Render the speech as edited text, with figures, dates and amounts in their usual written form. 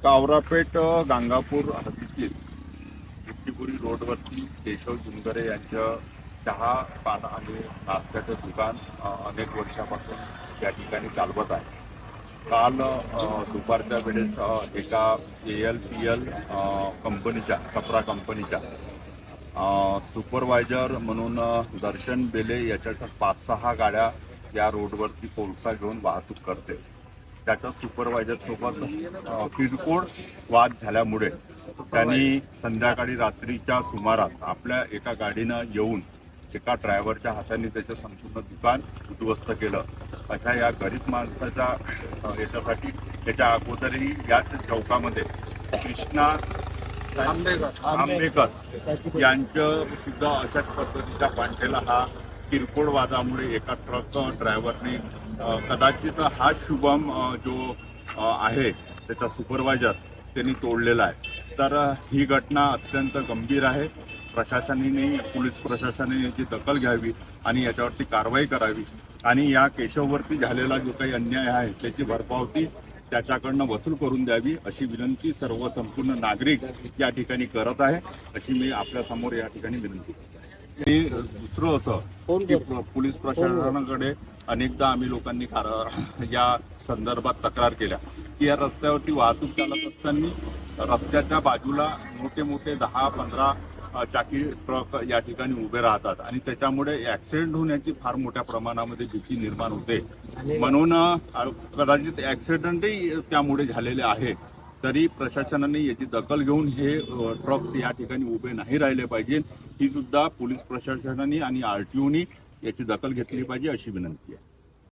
कावरापेठ गांगापूर हद्दीतील इट्टीपुरी रोडवरती केशव जुनगरे यांचं चहा पान आणि नाश्त्याचं दुकान अनेक वर्षापासून या ठिकाणी चालवत आहे. काल दुपारच्या वेळेस एका ALPL कंपनीच्या सप्रा कंपनीच्या सुपरवायझर म्हणून दर्शन बेले याच्या 5-6 गाड्या या रोडवरती कोळसा घेऊन वाहतूक करते. त्याच्या सुपरवायझर सोबत किरकोळ वाद झाल्यामुळे त्यांनी संध्याकाळी रात्रीच्या सुमारास आपल्या एका गाडीनं येऊन एका ड्रायव्हरच्या हाताने त्याचं संपूर्ण दुकान उद्ध्वस्त केलं. अशा या गरीब माणसाच्या याच्यासाठी त्याच्या अगोदरही याच चौकामध्ये कृष्णा आंबेकर यांचं सुद्धा अशाच पद्धतीच्या पांढरेला हा किरकोळ वादामुळे एका ट्रक ड्रायव्हरने कदाचित हा शुभम जो आहे त्याचा सुपरवायझर त्यांनी तोडलेला आहे. तर ही घटना अत्यंत गंभीर आहे. प्रशासनाने पोलीस प्रशासनाने याची दखल घ्यावी आणि याच्यावरती कारवाई करावी आणि या केशववरती झालेला जो काही अन्याय आहे त्याची भरपावती त्याच्याकडनं वसूल करून द्यावी अशी विनंती सर्व संपूर्ण नागरिक या ठिकाणी करत आहे, अशी मी आपल्यासमोर या ठिकाणी विनंती करतो. आणि दुसरं असं की पोलीस प्रशासनाकडे अनेकदा आम्ही लोकांनी या संदर्भात तक्रार केल्या की या रस्त्यावरती वाहतूक चालत असताना रस्त्याच्या बाजूला मोठे मोठे 10-15 चाकी ट्रक या ठिकाणी उभे राहतात आणि त्याच्यामुळे ॲक्सिडेंट होण्याची फार मोठ्या प्रमाणामध्ये भीती निर्माण होते. म्हणून कदाचित ॲक्सिडेंटही त्यामुळे झालेले आहे. तरी प्रशासनाने याची दखल घेऊन हे ट्रक्स या ठिकाणी उभे नाही राहिले पाहिजे. ही सुद्धा पोलीस प्रशासनाने आणि RTOनी याची दखल घेतली पाहिजे अशी विनंती आहे.